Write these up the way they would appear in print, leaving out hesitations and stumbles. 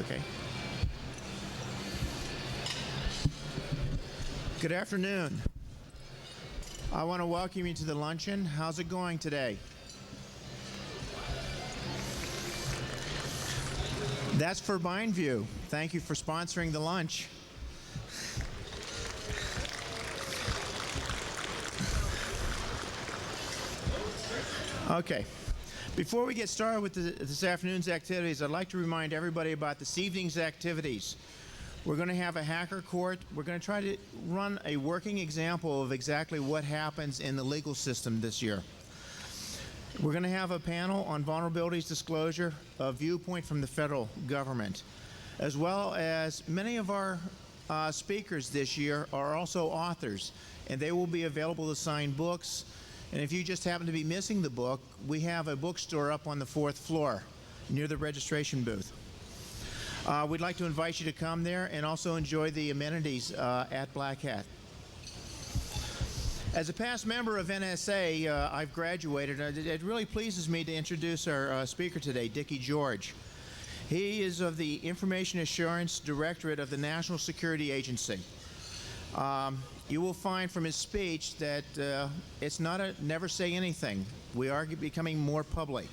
okay? Good afternoon. I want to welcome you to the luncheon. How's it going today? That's for Mindview. Thank you for sponsoring the lunch. Okay. Before we get started with this afternoon's activities, I'd like to remind everybody about this evening's activities. We're going to have a hacker court. We're going to try to run a working example of exactly what happens in the legal system this year. We're going to have a panel on vulnerabilities disclosure, a viewpoint from the federal government, as well as many of our speakers this year are also authors, and they will be available to sign books. And if you just happen to be missing the book, we have a bookstore up on the 4th floor near the registration booth. We'd like to invite you to come there and also enjoy the amenities at Black Hat. As a past member of NSA, I've graduated. It really pleases me to introduce our speaker today, Dickie George. He is of the Information Assurance Directorate of the National Security Agency. You will find from his speech that it's not a never say anything. We are becoming more public.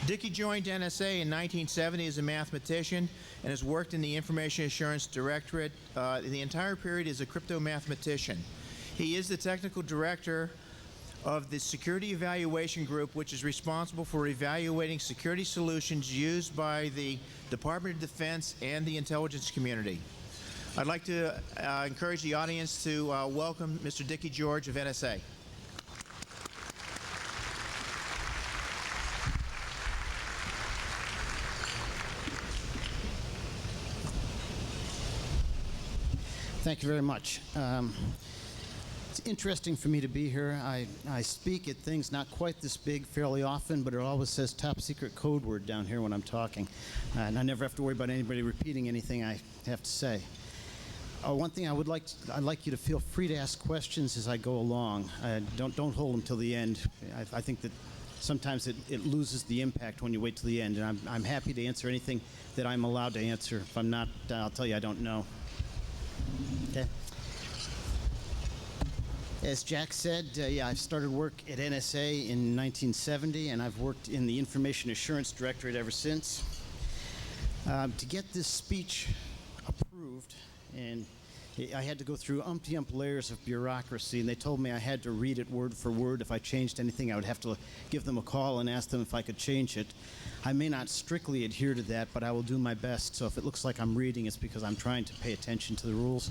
Dickie joined NSA in 1970 as a mathematician and has worked in the Information Assurance Directorate the entire period as a crypto mathematician. He is the technical director of the Security Evaluation Group, which is responsible for evaluating security solutions used by the Department of Defense and the intelligence community. I'd like to encourage the audience to welcome Mr. Dickie George of NSA. Thank you very much. It's interesting for me to be here. I speak at things not quite this big fairly often, but it always says top secret code word down here when I'm talking. And I never have to worry about anybody repeating anything I have to say. One thing I'd like you to feel free to ask questions as I go along. Don't hold them till the end. I think that sometimes it loses the impact when you wait till the end, and I'm happy to answer anything that I'm allowed to answer. If I'm not, I'll tell you I don't know. Okay. As Jack said, yeah, I started work at NSA in 1970, and I've worked in the Information Assurance Directorate ever since. To get this speech approved, and I had to go through umpty-ump layers of bureaucracy, and they told me I had to read it word for word. If I changed anything, I would have to give them a call and ask them if I could change it. I may not strictly adhere to that, but I will do my best. So if it looks like I'm reading, it's because I'm trying to pay attention to the rules,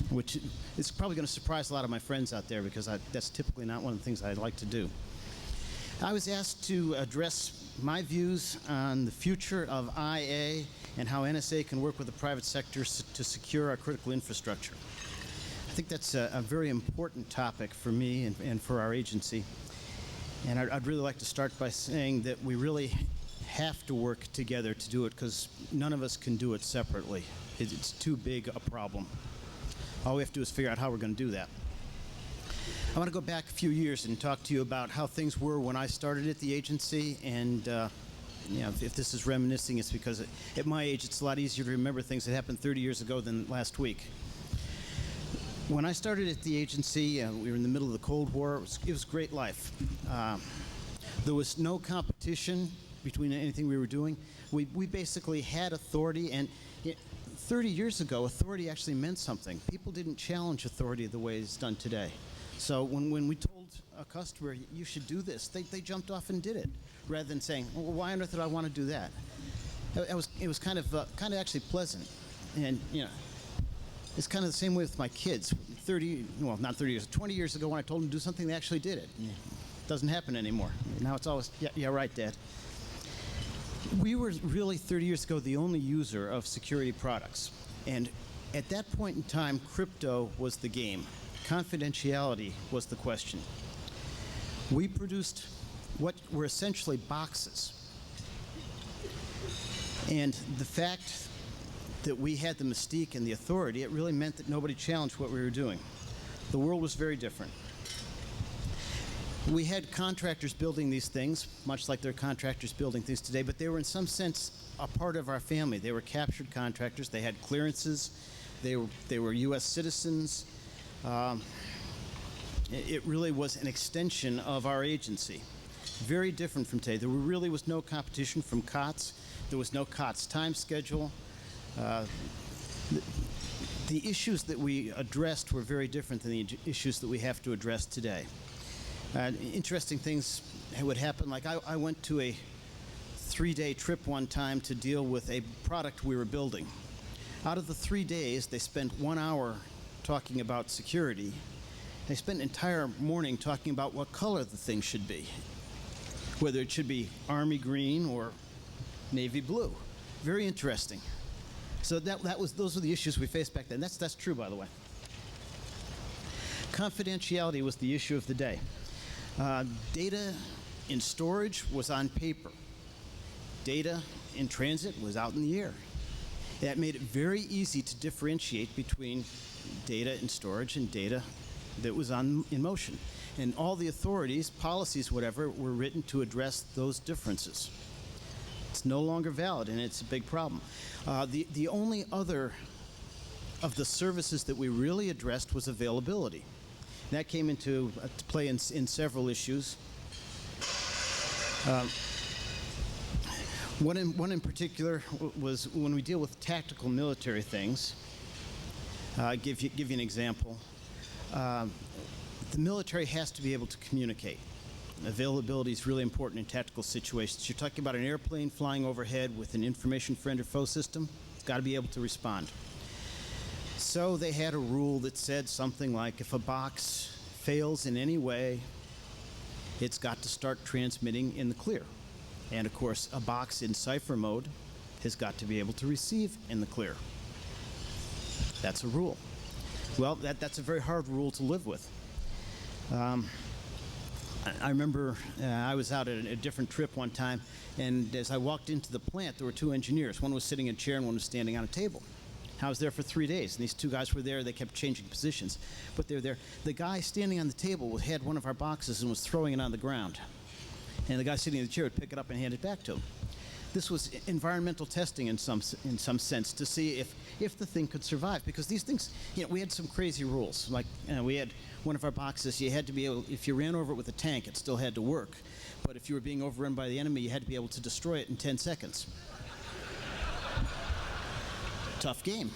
which is probably going to surprise a lot of my friends out there because that's typically not one of the things I like to do. I was asked to address my views on the future of IA and how NSA can work with the private sector to secure our critical infrastructure. I think that's a very important topic for me and for our agency. And I'd really like to start by saying that we really have to work together to do it because none of us can do it separately. It's too big a problem. All we have to do is figure out how we're going to do that. I want to go back a few years and talk to you about how things were when I started at the agency. And you know, if this is reminiscing, it's because at my age, it's a lot easier to remember things that happened 30 years ago than last week. When I started at the agency, we were in the middle of the Cold War. It was great life. There was no competition between anything we were doing. We basically had authority, and 30 years ago, authority actually meant something. People didn't challenge authority the way it's done today. So when we told a customer, you should do this, they jumped off and did it, rather than saying, well, why on earth did I want to do that? It was kind of actually pleasant. And, you know, it's kind of the same way with my kids. 20 years ago when I told them to do something, they actually did it. It doesn't happen anymore. Now it's always, yeah, right, Dad. We were really 30 years ago the only user of security products. And at that point in time, crypto was the game. Confidentiality was the question. We produced what were essentially boxes. And the fact that we had the mystique and the authority, it really meant that nobody challenged what we were doing. The world was very different. We had contractors building these things, much like there are contractors building things today, but they were in some sense a part of our family. They were captured contractors. They had clearances. They were U.S. citizens. It really was an extension of our agency. Very different from today. There really was no competition from COTS. There was no COTS time schedule. The issues that we addressed were very different than the issues that we have to address today. Interesting things would happen. Like I went to a 3-day trip one time to deal with a product we were building. Out of the 3 days, they spent 1 hour talking about security. They spent an entire morning talking about what color the thing should be, whether it should be army green or navy blue. Very interesting. So those were the issues we faced back then. That's true, by the way. Confidentiality was the issue of the day. Data in storage was on paper. Data in transit was out in the air. That made it very easy to differentiate between data in storage and data that was in motion. And all the authorities, policies, whatever, were written to address those differences. It's no longer valid, and it's a big problem. The only other of the services that we really addressed was availability. That came into play in several issues. One in particular was when we deal with tactical military things. Give you an example. The military has to be able to communicate. Availability is really important in tactical situations. You're talking about an airplane flying overhead with an information friend or foe system. It's got to be able to respond. So they had a rule that said something like, if a box fails in any way, it's got to start transmitting in the clear. And of course, a box in cipher mode has got to be able to receive in the clear. That's a rule. Well, that's a very hard rule to live with. I remember I was out at a different trip one time, and as I walked into the plant, there were 2 engineers. One was sitting in a chair and one was standing on a table. I was there for 3 days, and these 2 guys were there. They kept changing positions, but they're there. The guy standing on the table had one of our boxes and was throwing it on the ground. And the guy sitting in the chair would pick it up and hand it back to him. This was environmental testing in some sense to see if the thing could survive, because these things, we had some crazy rules. Like we had one of our boxes, you had to be able, if you ran over it with a tank, it still had to work. But if you were being overrun by the enemy, you had to be able to destroy it in 10 seconds. Tough game.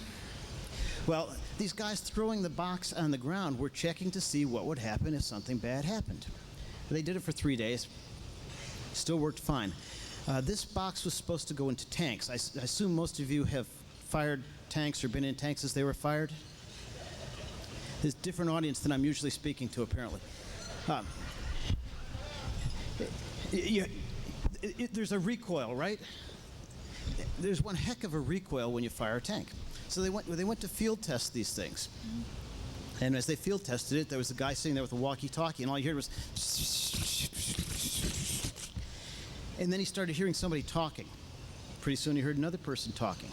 Well, these guys throwing the box on the ground were checking to see what would happen if something bad happened. They did it for 3 days. Still worked fine. This box was supposed to go into tanks. I assume most of you have fired tanks or been in tanks as they were fired. There's a different audience than I'm usually speaking to, apparently. There's a recoil, right? There's one heck of a recoil when you fire a tank. So they went to field test these things. And as they field tested it, there was a guy sitting there with a walkie-talkie, and all you heard was... And then he started hearing somebody talking. Pretty soon he heard another person talking.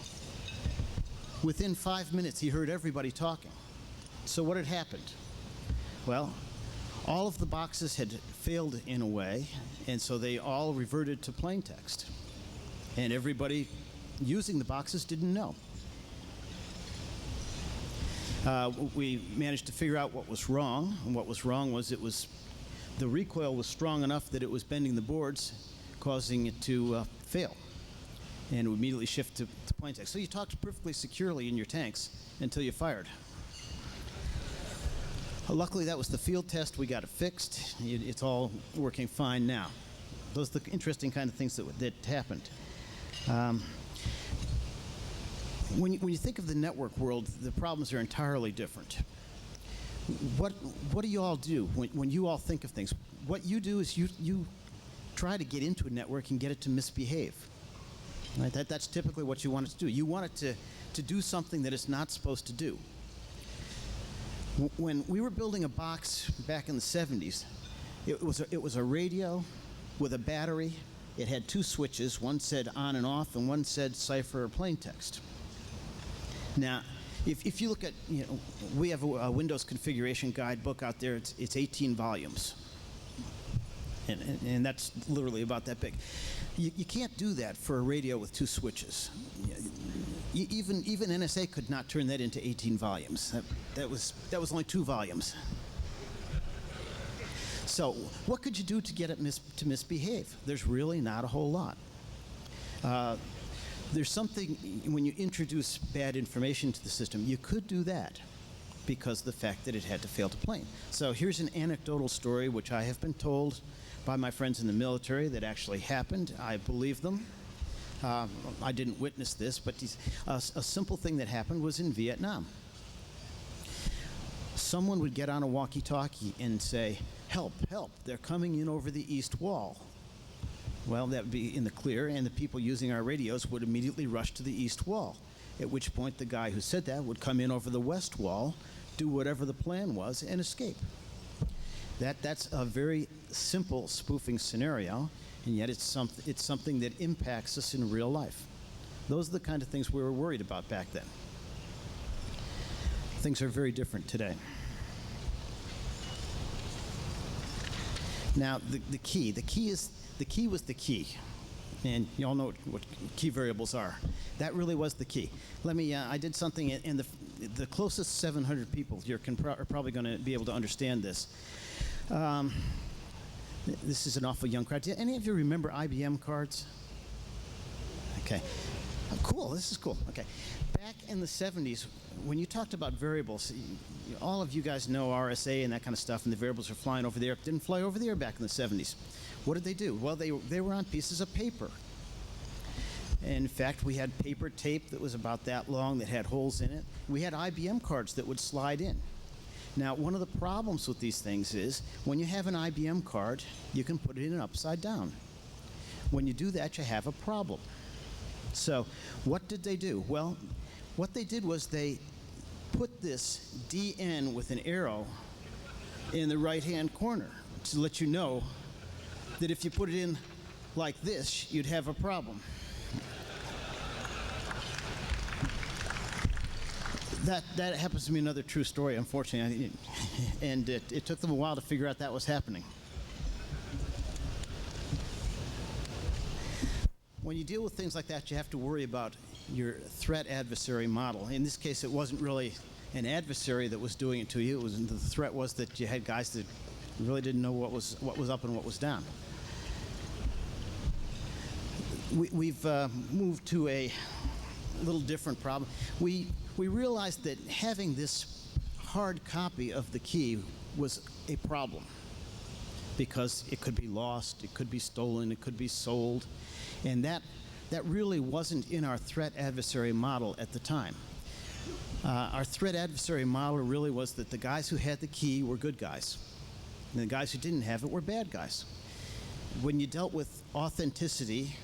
Within 5 minutes, he heard everybody talking. So what had happened? Well, all of the boxes had failed in a way, and so they all reverted to plain text. And everybody using the boxes didn't know. We managed to figure out what was wrong, and what was wrong was the recoil was strong enough that it was bending the boards, causing it to fail, and it would immediately shift to plain text. So you talked perfectly securely in your tanks until you fired. Luckily, that was the field test. We got it fixed. It's all working fine now. Those are the interesting kind of things that happened. When you think of the network world, the problems are entirely different. What do you all do when you all think of things? What you do is you try to get into a network and get it to misbehave. Right? That's typically what you want it to do. You want it to do something that it's not supposed to do. When we were building a box back in the 70s, it was a radio with a battery. It had 2 switches. One said on and off, and one said cipher or plain text. Now, if you look at, we have a Windows configuration guide book out there. It's 18 volumes. And that's literally about that big. You can't do that for a radio with 2 switches. Even NSA could not turn that into 18 volumes. That was only 2 volumes. So what could you do to get it to misbehave? There's really not a whole lot. There's something, when you introduce bad information to the system, you could do that because of the fact that it had to fail to plane. So here's an anecdotal story which I have been told by my friends in the military that actually happened. I believe them. I didn't witness this, but a simple thing that happened was in Vietnam. Someone would get on a walkie-talkie and say, "Help, help, they're coming in over the east wall." Well, that would be in the clear, and the people using our radios would immediately rush to the east wall, at which point the guy who said that would come in over the west wall, do whatever the plan was, and escape. That's a very simple spoofing scenario, and yet it's something that impacts us in real life. Those are the kind of things we were worried about back then. Things are very different today. Now, the key was the key. And you all know what key variables are. That really was the key. I did something, and the closest 700 people here are probably going to be able to understand this. This is an awful young crowd. Do any of you remember IBM cards? Okay. Oh, cool. This is cool. Okay. Back in the 70s, when you talked about variables, all of you guys know RSA and that kind of stuff, and the variables are flying over the air. Didn't fly over the air back in the 70s. What did they do? Well, they were on pieces of paper. In fact, we had paper tape that was about that long that had holes in it. We had IBM cards that would slide in. Now, one of the problems with these things is when you have an IBM card, you can put it in upside down. When you do that, you have a problem. So what did they do? Well, what they did was they put this DN with an arrow in the right-hand corner to let you know that if you put it in like this, you'd have a problem. That happens to be another true story, unfortunately, and it took them a while to figure out that was happening. When you deal with things like that, you have to worry about your threat adversary model. In this case, it wasn't really an adversary that was doing it to you. The threat was that you had guys that really didn't know what was up and what was down. We've moved to a little different problem. We realized that having this hard copy of the key was a problem because it could be lost, it could be stolen, it could be sold, and that really wasn't in our threat adversary model at the time. Our threat adversary model really was that the guys who had the key were good guys, and the guys who didn't have it were bad guys. When you dealt with authenticity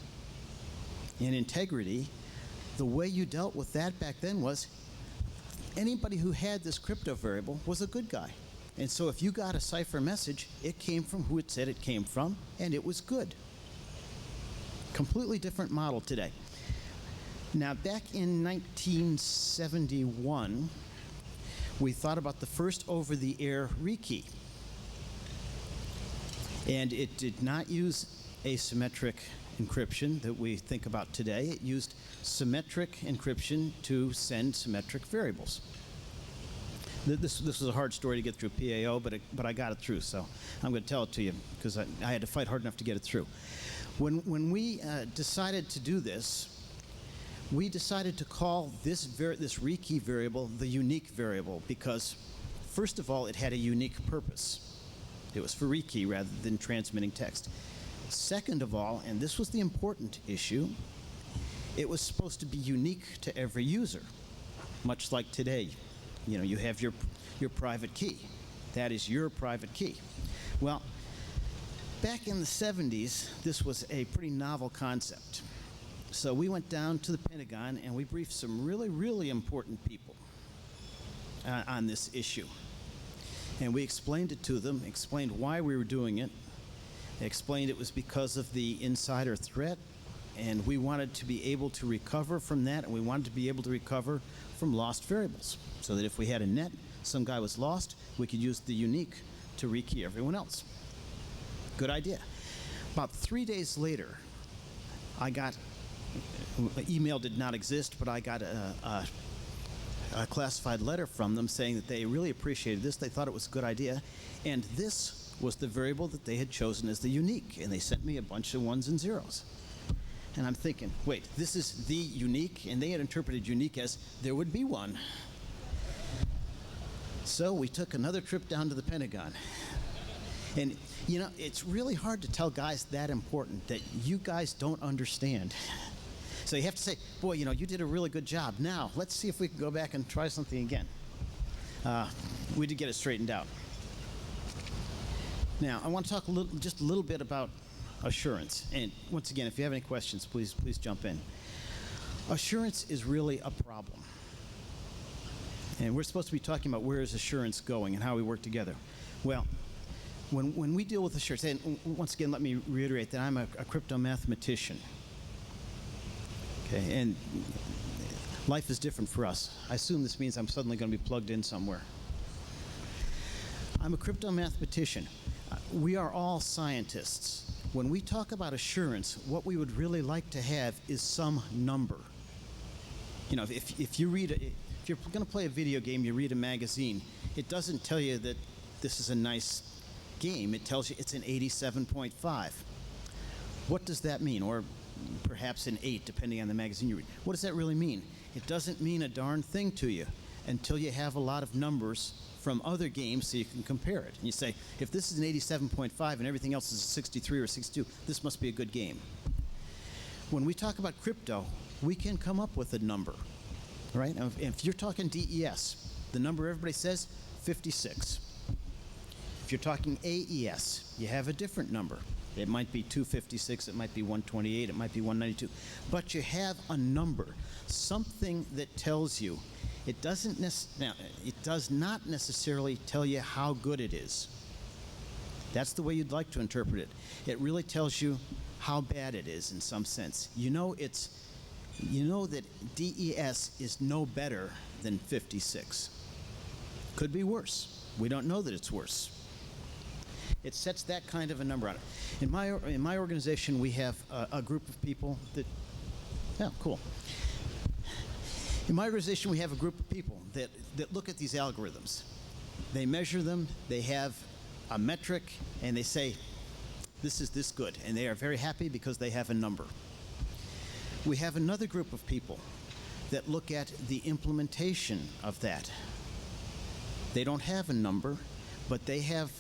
and integrity, the way you dealt with that back then was anybody who had this crypto variable was a good guy. And so if you got a cipher message, it came from who it said it came from, and it was good. Completely different model today. Now, back in 1971, we thought about the first over-the-air rekey. And it did not use asymmetric encryption that we think about today. It used symmetric encryption to send symmetric variables. This was a hard story to get through PAO, but I got it through, so I'm going to tell it to you because I had to fight hard enough to get it through. When we decided to do this, we decided to call this rekey variable the unique variable because, first of all, it had a unique purpose. It was for rekey rather than transmitting text. Second of all, and this was the important issue, it was supposed to be unique to every user, much like today. You know, you have your private key. That is your private key. Well, back in the 70s, this was a pretty novel concept. So we went down to the Pentagon and we briefed some really, really important people on this issue. And we explained it to them, explained why we were doing it. They explained it was because of the insider threat, and we wanted to be able to recover from that, and we wanted to be able to recover from lost variables, so that if we had a net, some guy was lost, we could use the unique to rekey everyone else. Good idea. About 3 days later, I got, email did not exist, but I got a classified letter from them saying that they really appreciated this. They thought it was a good idea. And this was the variable that they had chosen as the unique. And they sent me a bunch of ones and zeros. And I'm thinking, wait, this is the unique? And they had interpreted unique as there would be one. So we took another trip down to the Pentagon. And, you know, it's really hard to tell guys that important that you guys don't understand. So you have to say, boy, you know, you did a really good job. Now, let's see if we can go back and try something again. We did get it straightened out. Now, I want to talk just a little bit about assurance. And once again, if you have any questions, please jump in. Assurance is really a problem. And we're supposed to be talking about where is assurance going and how we work together. Well, when we deal with assurance, and once again, let me reiterate that I'm a crypto mathematician. Okay, and life is different for us. I assume this means I'm suddenly going to be plugged in somewhere. I'm a crypto mathematician. We are all scientists. When we talk about assurance, what we would really like to have is some number. You know, if you're going to play a video game, you read a magazine, it doesn't tell you that this is a nice game. It tells you it's an 87.5. What does that mean? Or perhaps an 8, depending on the magazine you read. What does that really mean? It doesn't mean a darn thing to you until you have a lot of numbers from other games so you can compare it. And you say, if this is an 87.5 and everything else is a 63 or 62, this must be a good game. When we talk about crypto, we can come up with a number, right? If you're talking DES, the number everybody says, 56. If you're talking AES, you have a different number. It might be 256, it might be 128, it might be 192. But you have a number, something that tells you. It does not necessarily tell you how good it is. That's the way you'd like to interpret it. It really tells you how bad it is in some sense. You know that DES is no better than 56. Could be worse. We don't know that it's worse. It sets that kind of a number on it. In my organization, we have a group of people that, yeah, cool. In my organization, we have a group of people that look at these algorithms. They measure them, they have a metric, and they say, this is this good. And they are very happy because they have a number. We have another group of people that look at the implementation of that. They don't have a number, but they have,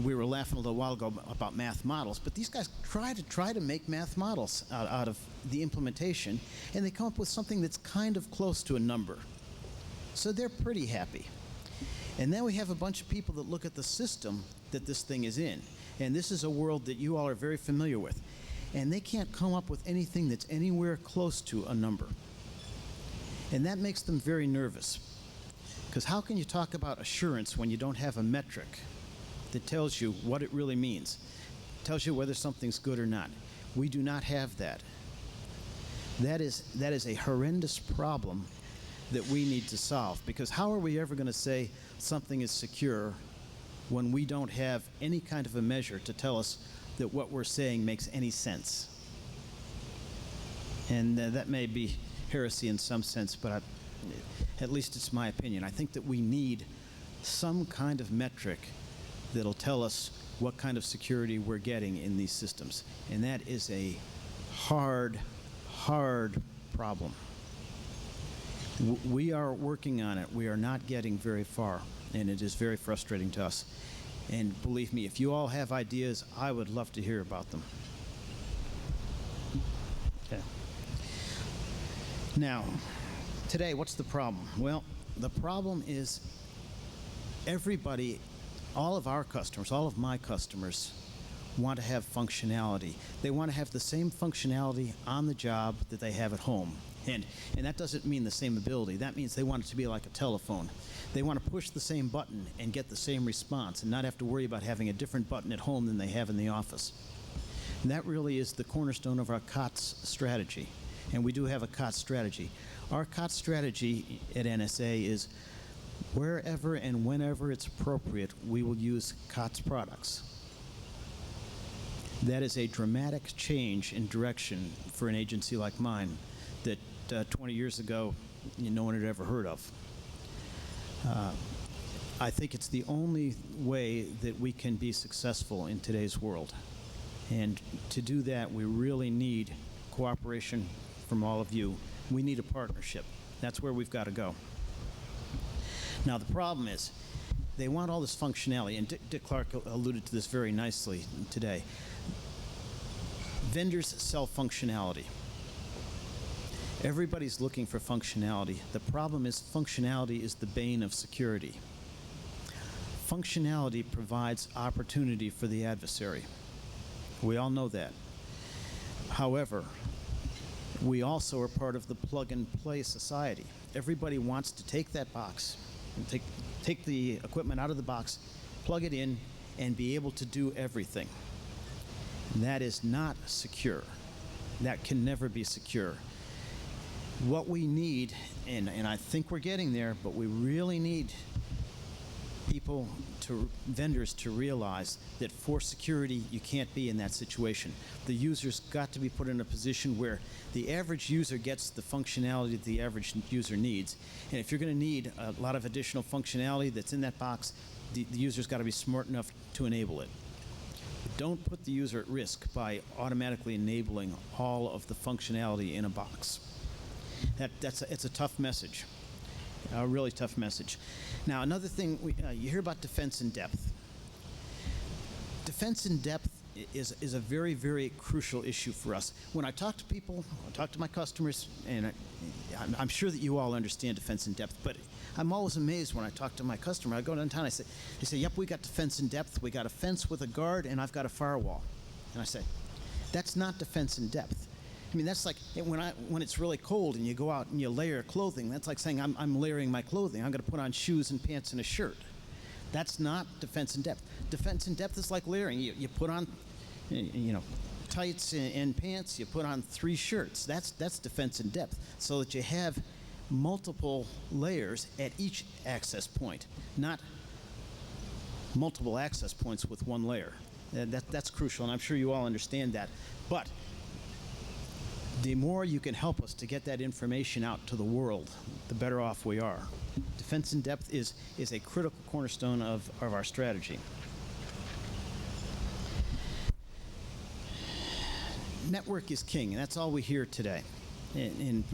we were laughing a little while ago about math models, but these guys try to make math models out of the implementation, and they come up with something that's kind of close to a number. So they're pretty happy. And then we have a bunch of people that look at the system that this thing is in. And this is a world that you all are very familiar with. And they can't come up with anything that's anywhere close to a number. And that makes them very nervous. Because how can you talk about assurance when you don't have a metric that tells you what it really means? Tells you whether something's good or not. We do not have that. That is a horrendous problem that we need to solve. Because how are we ever going to say something is secure when we don't have any kind of a measure to tell us that what we're saying makes any sense? And that may be heresy in some sense, but at least it's my opinion. I think that we need some kind of metric that'll tell us what kind of security we're getting in these systems. And that is a hard problem. We are working on it. We are not getting very far, and it is very frustrating to us. And believe me, if you all have ideas, I would love to hear about them. Okay. Now, today, what's the problem? Well, the problem is everybody, all of our customers, all of my customers, want to have functionality. They want to have the same functionality on the job that they have at home. And that doesn't mean the same ability. That means they want it to be like a telephone. They want to push the same button and get the same response and not have to worry about having a different button at home than they have in the office. And that really is the cornerstone of our COTS strategy. And we do have a COTS strategy. Our COTS strategy at NSA is wherever and whenever it's appropriate, we will use COTS products. That is a dramatic change in direction for an agency like mine that 20 years ago no one had ever heard of. I think it's the only way that we can be successful in today's world. And to do that, we really need cooperation from all of you. We need a partnership. That's where we've got to go. Now, the problem is, they want all this functionality, and Dick Clark alluded to this very nicely today. Vendors sell functionality. Everybody's looking for functionality. The problem is functionality is the bane of security. Functionality provides opportunity for the adversary. We all know that. However, we also are part of the plug-and-play society. Everybody wants to take that box, and take the equipment out of the box, plug it in, and be able to do everything. That is not secure. That can never be secure. What we need, and I think we're getting there, but we really need vendors to realize that for security, you can't be in that situation. The user's got to be put in a position where the average user gets the functionality that the average user needs. And if you're going to need a lot of additional functionality that's in that box, the user's got to be smart enough to enable it. Don't put the user at risk by automatically enabling all of the functionality in a box. It's a tough message. A really tough message. Now, another thing, you hear about defense in depth. Defense in depth is a very, very crucial issue for us. When I talk to people, I talk to my customers, and I'm sure that you all understand defense in depth, but I'm always amazed when I talk to my customer. I go downtown, they say, yep, we got defense in depth. We got a fence with a guard, and I've got a firewall. And I say, that's not defense in depth. I mean, that's like when it's really cold and you go out and you layer clothing. That's like saying I'm layering my clothing. I'm going to put on shoes and pants and a shirt. That's not defense in depth. Defense in depth is like layering. You put on, tights and pants. You put on 3 shirts. That's defense in depth, so that you have multiple layers at each access point, not multiple access points with one layer. That's crucial, and I'm sure you all understand that. But the more you can help us to get that information out to the world, the better off we are. Defense in depth is a critical cornerstone of our strategy. Network is king, and that's all we hear today. And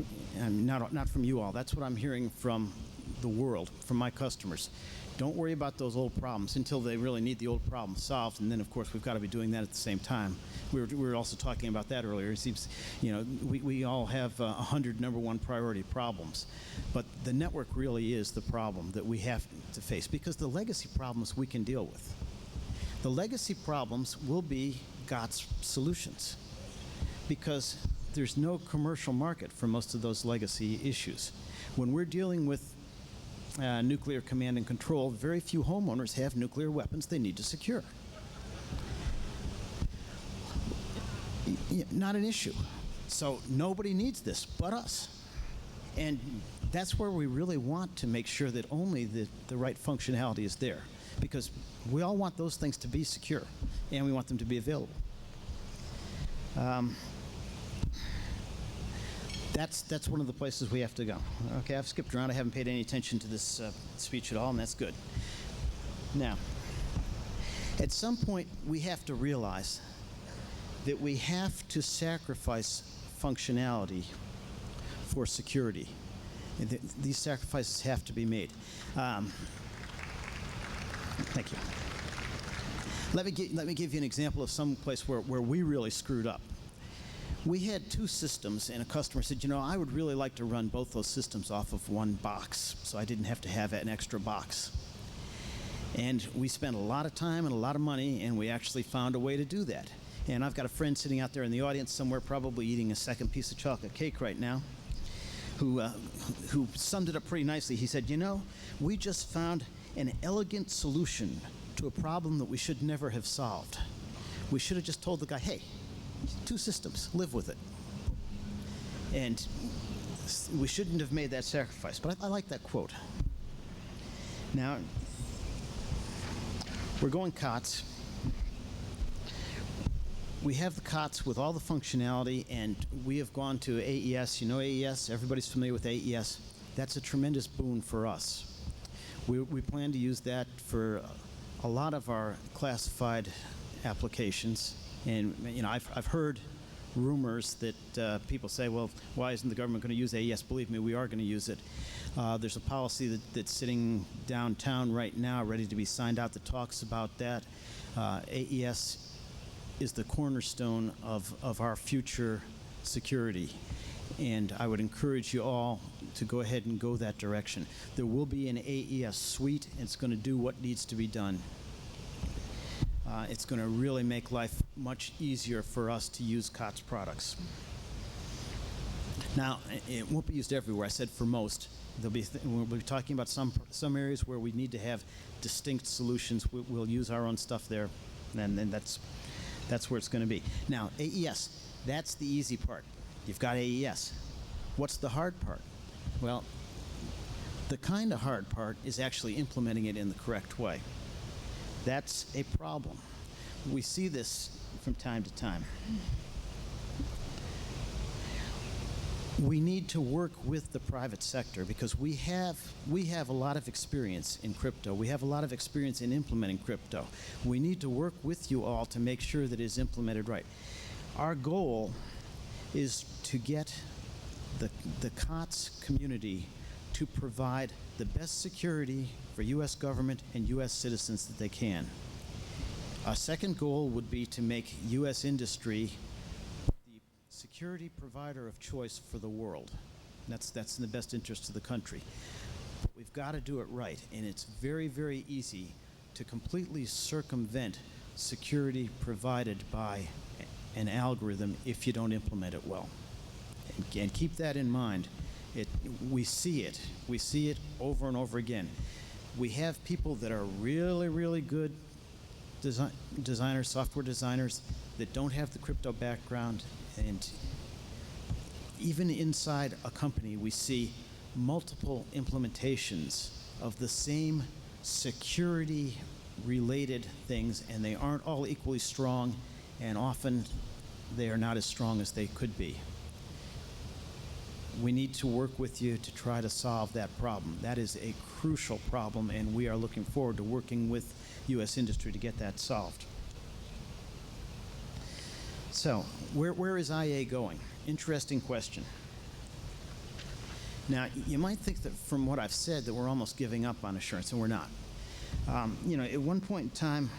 not from you all. That's what I'm hearing from the world, from my customers. Don't worry about those old problems until they really need the old problem solved, and then, of course, we've got to be doing that at the same time. We were also talking about that earlier. It seems, we all have 100 number one priority problems, but the network really is the problem that we have to face, because the legacy problems we can deal with. The legacy problems will be GOTS solutions, because there's no commercial market for most of those legacy issues. When we're dealing with nuclear command and control, very few homeowners have nuclear weapons they need to secure. Not an issue. So nobody needs this but us. And that's where we really want to make sure that only the right functionality is there, because we all want those things to be secure, and we want them to be available. That's one of the places we have to go. Okay, I've skipped around. I haven't paid any attention to this speech at all, and that's good. Now, at some point, we have to realize that we have to sacrifice functionality for security. These sacrifices have to be made. Thank you. Let me give you an example of some place where we really screwed up. We had 2 systems, and a customer said, I would really like to run both those systems off of one box, so I didn't have to have an extra box. And we spent a lot of time and a lot of money, and we actually found a way to do that. And I've got a friend sitting out there in the audience somewhere, probably eating a second piece of chocolate cake right now, who summed it up pretty nicely. He said, we just found an elegant solution to a problem that we should never have solved. We should have just told the guy, hey, 2 systems, live with it. And we shouldn't have made that sacrifice. But I like that quote. Now, we're going COTS. We have the COTS with all the functionality, and we have gone to AES. You know AES? Everybody's familiar with AES. That's a tremendous boon for us. We plan to use that for a lot of our classified applications. And you know, I've heard rumors that people say, well, why isn't the government going to use AES? Believe me, we are going to use it. There's a policy that's sitting downtown right now, ready to be signed out, that talks about that. AES is the cornerstone of our future security. And I would encourage you all to go ahead and go that direction. There will be an AES suite. It's going to do what needs to be done. It's going to really make life much easier for us to use COTS products. Now, it won't be used everywhere. I said for most. We'll be talking about some areas where we need to have distinct solutions. We'll use our own stuff there, and then that's where it's going to be. Now, AES, that's the easy part. You've got AES. What's the hard part? Well, the kind of hard part is actually implementing it in the correct way. That's a problem. We see this from time to time. We need to work with the private sector because we have a lot of experience in crypto. We have a lot of experience in implementing crypto. We need to work with you all to make sure that it is implemented right. Our goal is to get the COTS community to provide the best security for U.S. government and U.S. citizens that they can. Our second goal would be to make U.S. industry the security provider of choice for the world. That's in the best interest of the country. But we've got to do it right, and it's very, very easy to completely circumvent security provided by an algorithm if you don't implement it well. And keep that in mind. We see it over and over again. We have people that are really, really good designers, software designers, that don't have the crypto background. And even inside a company, we see multiple implementations of the same security-related things, and they aren't all equally strong, and often they are not as strong as they could be. We need to work with you to try to solve that problem. That is a crucial problem, and we are looking forward to working with U.S. industry to get that solved. So, where is IA going? Interesting question. Now, you might think that from what I've said that we're almost giving up on assurance, and we're not. You know, at one point in time,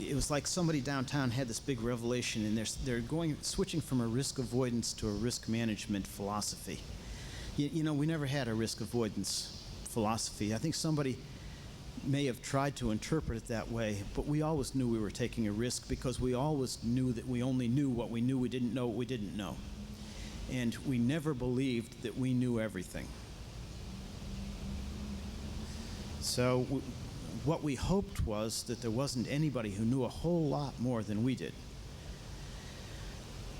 it was like somebody downtown had this big revelation, and they're switching from a risk avoidance to a risk management philosophy. You know, we never had a risk avoidance philosophy. I think somebody may have tried to interpret it that way, but we always knew we were taking a risk because we always knew that we only knew what we knew. We didn't know what we didn't know. And we never believed that we knew everything. So what we hoped was that there wasn't anybody who knew a whole lot more than we did.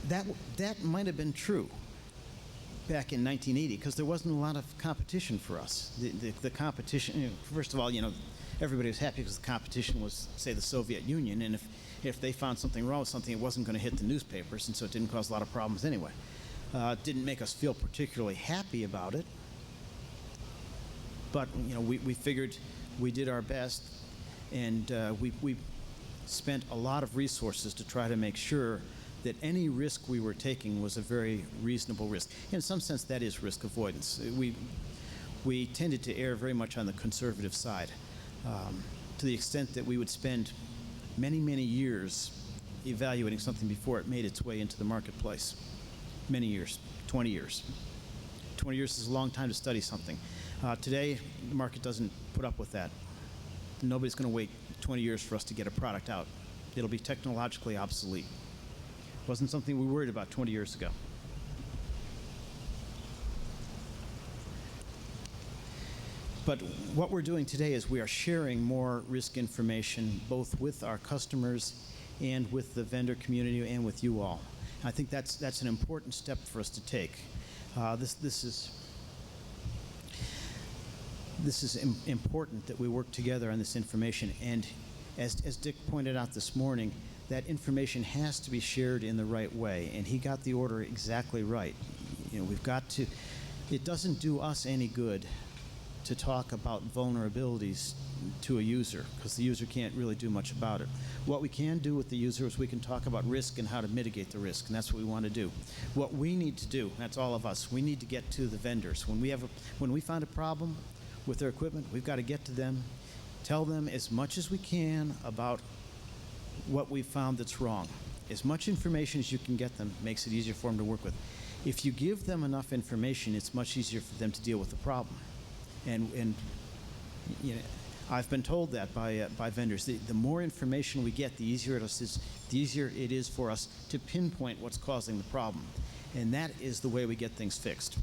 That might have been true back in 1980 because there wasn't a lot of competition for us. The competition, you know, first of all, you know, everybody was happy because the competition was, say, the Soviet Union, and if they found something wrong with something, it wasn't going to hit the newspapers, and so it didn't cause a lot of problems anyway. It didn't make us feel particularly happy about it, but you know, we figured we did our best, and we spent a lot of resources to try to make sure that any risk we were taking was a very reasonable risk. In some sense, that is risk avoidance. We tended to err very much on the conservative side, to the extent that we would spend many, many years evaluating something before it made its way into the marketplace. Many years, 20 years. 20 years is a long time to study something. Today, the market doesn't put up with that. Nobody's going to wait 20 years for us to get a product out. It'll be technologically obsolete. Wasn't something we worried about 20 years ago. But what we're doing today is we are sharing more risk information both with our customers and with the vendor community and with you all. I think that's an important step for us to take. This is important that we work together on this information. And as Dick pointed out this morning, that information has to be shared in the right way, and he got the order exactly right. We've got to, it doesn't do us any good to talk about vulnerabilities to a user, because the user can't really do much about it. What we can do with the user is we can talk about risk and how to mitigate the risk, and that's what we want to do. What we need to do, that's all of us, we need to get to the vendors. When we find a problem with their equipment, we've got to get to them, tell them as much as we can about what we've found that's wrong. As much information as you can get them makes it easier for them to work with. If you give them enough information, it's much easier for them to deal with the problem. And I've been told that by vendors. The more information we get, the easier it is for us to pinpoint what's causing the problem. And that is the way we get things fixed.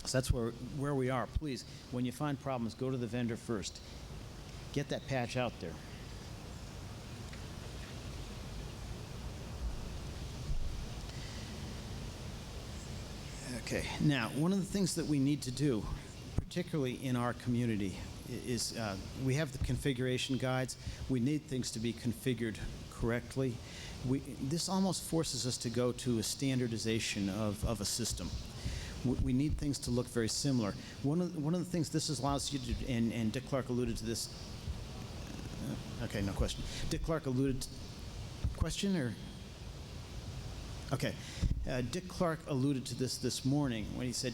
So that's where we are. Please, when you find problems, go to the vendor first. Get that patch out there. Okay, now, one of the things that we need to do, particularly in our community, is we have the configuration guides. We need things to be configured correctly. This almost forces us to go to a standardization of a system. We need things to look very similar. One of the things this allows you to do, and Dick Clark alluded to this. Okay, no question. Dick Clark alluded to, question or? Okay. Dick Clark alluded to this morning when he said,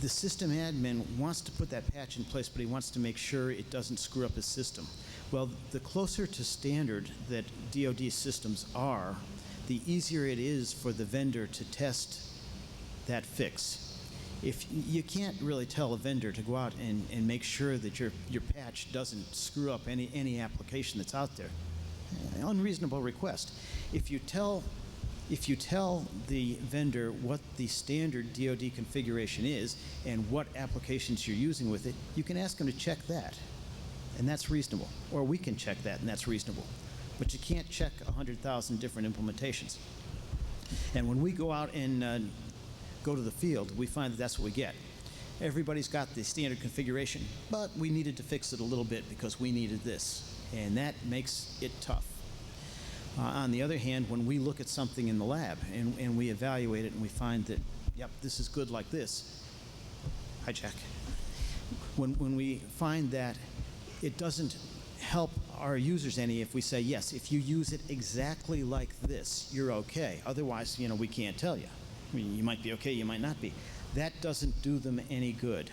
the system admin wants to put that patch in place, but he wants to make sure it doesn't screw up his system. Well, the closer to standard that DoD systems are, the easier it is for the vendor to test that fix. If you can't really tell a vendor to go out and make sure that your patch doesn't screw up any application that's out there. Unreasonable request. If you tell the vendor what the standard DoD configuration is and what applications you're using with it, you can ask them to check that, and that's reasonable. Or we can check that, and that's reasonable. But you can't check 100,000 different implementations. And when we go out and go to the field, we find that that's what we get. Everybody's got the standard configuration, but we needed to fix it a little bit because we needed this, and that makes it tough. On the other hand, when we look at something in the lab and we evaluate it and we find that, yep, this is good like this. Hi, Jack. When we find that it doesn't help our users any if we say, yes, if you use it exactly like this, you're okay. Otherwise, we can't tell you. I mean, you might be okay, you might not be. That doesn't do them any good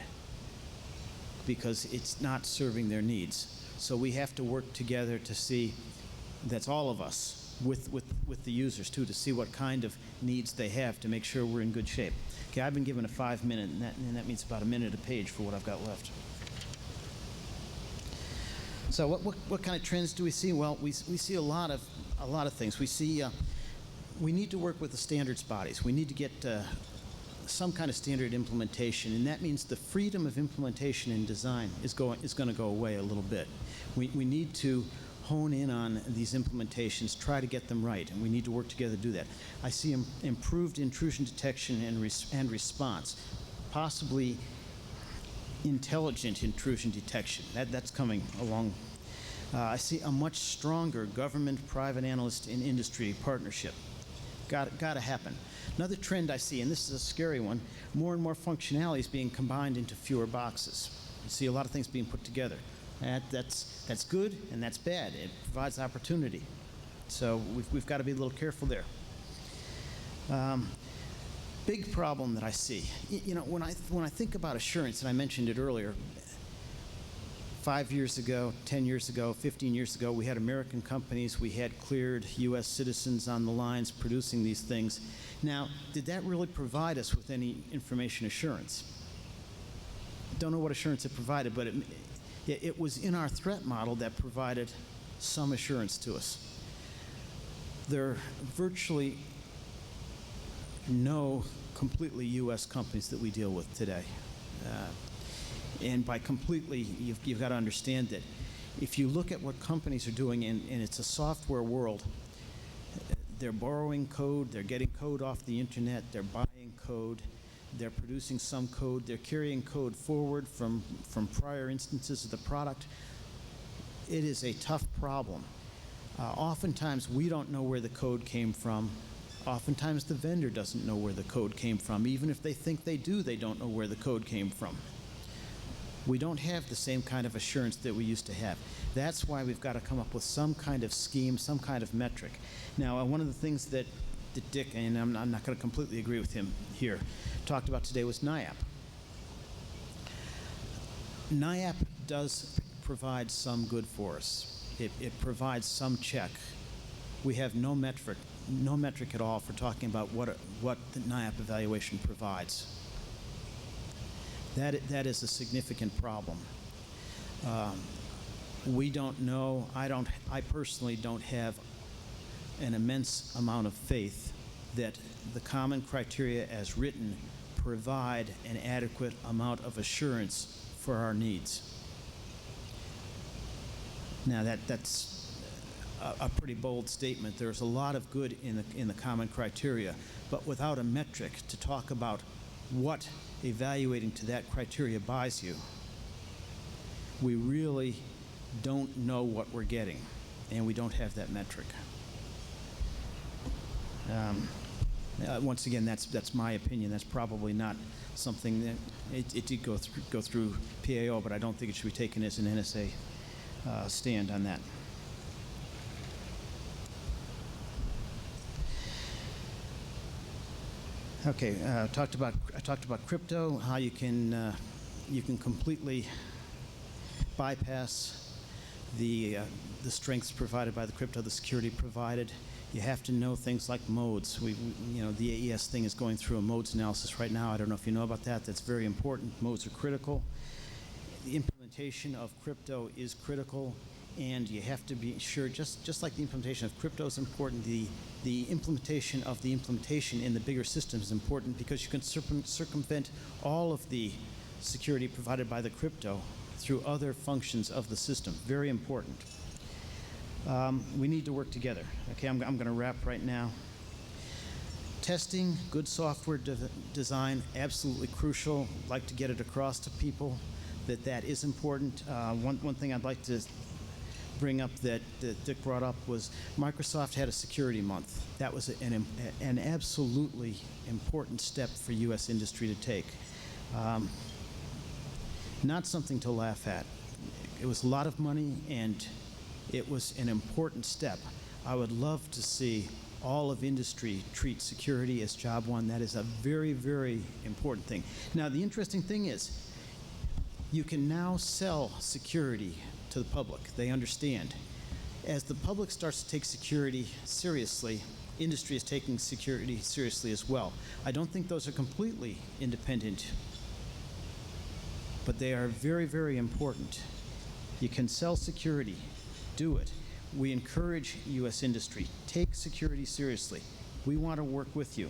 because it's not serving their needs. So we have to work together to see, that's all of us, with the users too, to see what kind of needs they have to make sure we're in good shape. Okay, I've been given a 5-minute, and that means about a minute a page for what I've got left. So what kind of trends do we see? Well, we see a lot of things. We see we need to work with the standards bodies. We need to get some kind of standard implementation, and that means the freedom of implementation and design is going to go away a little bit. We need to hone in on these implementations, try to get them right, and we need to work together to do that. I see improved intrusion detection and response, possibly intelligent intrusion detection. That's coming along. I see a much stronger government, private analyst, and industry partnership. Got to happen. Another trend I see, and this is a scary one, more and more functionality is being combined into fewer boxes. You see a lot of things being put together. That's good and that's bad. It provides opportunity. So we've got to be a little careful there. Big problem that I see. When I think about assurance, and I mentioned it earlier, 5 years ago, 10 years ago, 15 years ago, we had American companies, we had cleared U.S. citizens on the lines producing these things. Now, did that really provide us with any information assurance? Don't know what assurance it provided, but it was in our threat model that provided some assurance to us. There are virtually no completely U.S. companies that we deal with today. And by completely, you've got to understand that if you look at what companies are doing, and it's a software world, they're borrowing code, they're getting code off the internet, they're buying code, they're producing some code, they're carrying code forward from prior instances of the product. It is a tough problem. Oftentimes, we don't know where the code came from. Oftentimes, the vendor doesn't know where the code came from. Even if they think they do, they don't know where the code came from. We don't have the same kind of assurance that we used to have. That's why we've got to come up with some kind of scheme, some kind of metric. Now, one of the things that Dick, and I'm not going to completely agree with him here, talked about today was NIAP. NIAP does provide some good for us. It provides some check. We have no metric at all for talking about what the NIAP evaluation provides. That is a significant problem. We don't know. I personally don't have an immense amount of faith that the common criteria as written provide an adequate amount of assurance for our needs. Now that's a pretty bold statement. There's a lot of good in the common criteria, but without a metric to talk about what evaluating to that criteria buys you, we really don't know what we're getting, and we don't have that metric. Once again, that's my opinion. That's probably not something that it did go through PAO, but I don't think it should be taken as an NSA stand on that. Okay, I talked about crypto, how you can completely bypass the strengths provided by the crypto, the security provided. You have to know things like modes. The AES thing is going through a modes analysis right now. I don't know if you know about that. That's very important. Modes are critical. The implementation of crypto is critical, and you have to be sure, just like the implementation of crypto is important, the implementation of the implementation in the bigger system is important, because you can circumvent all of the security provided by the crypto through other functions of the system. Very important. We need to work together. Okay, I'm going to wrap right now. Testing, good software design, absolutely crucial. I'd like to get it across to people that is important. One thing I'd like to bring up that Dick brought up was Microsoft had a security month. That was an absolutely important step for U.S. industry to take. Not something to laugh at. It was a lot of money, and it was an important step. I would love to see all of industry treat security as job one. That is a very, very important thing. Now, the interesting thing is, you can now sell security to the public. They understand. As the public starts to take security seriously, industry is taking security seriously as well. I don't think those are completely independent, but they are very, very important. You can sell security. Do it. We encourage U.S. industry. Take security seriously. We want to work with you.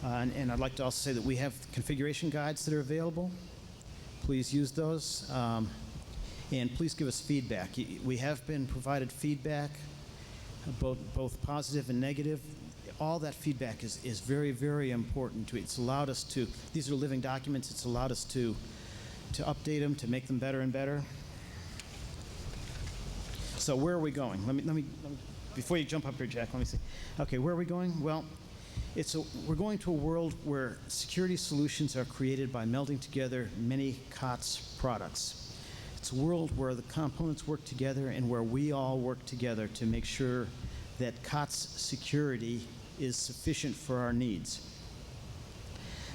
And I'd like to also say that we have configuration guides that are available. Please use those. And please give us feedback. We have been provided feedback, both positive and negative. All that feedback is very, very important. It's allowed us to, these are living documents, it's allowed us to update them, to make them better and better. So where are we going? Let me before you jump up here, Jack, let me see. Okay, where are we going? Well, we're going to a world where security solutions are created by melding together many COTS products. It's a world where the components work together and where we all work together to make sure that COTS security is sufficient for our needs.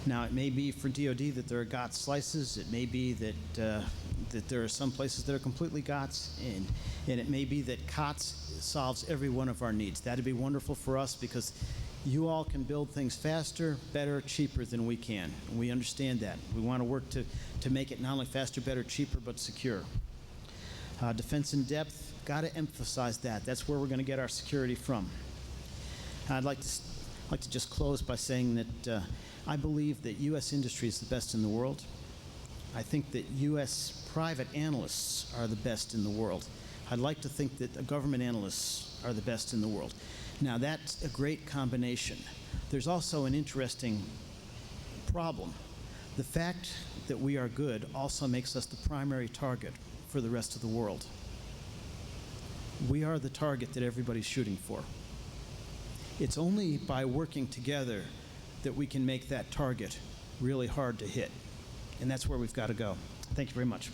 Now, it may be for DoD that there are GOTS slices. It may be that there are some places that are completely GOTS, and it may be that COTS solves every one of our needs. That'd be wonderful for us, because you all can build things faster, better, cheaper than we can. We understand that. We want to work to make it not only faster, better, cheaper, but secure. Defense in depth, got to emphasize that. That's where we're going to get our security from. I'd like to just close by saying that I believe that U.S. industry is the best in the world. I think that U.S. private analysts are the best in the world. I'd like to think that government analysts are the best in the world. Now, that's a great combination. There's also an interesting problem. The fact that we are good also makes us the primary target for the rest of the world. we are the target that everybody's shooting for. It's only by working together that we can make that target really hard to hit. And that's where we've got to go. Thank you very much.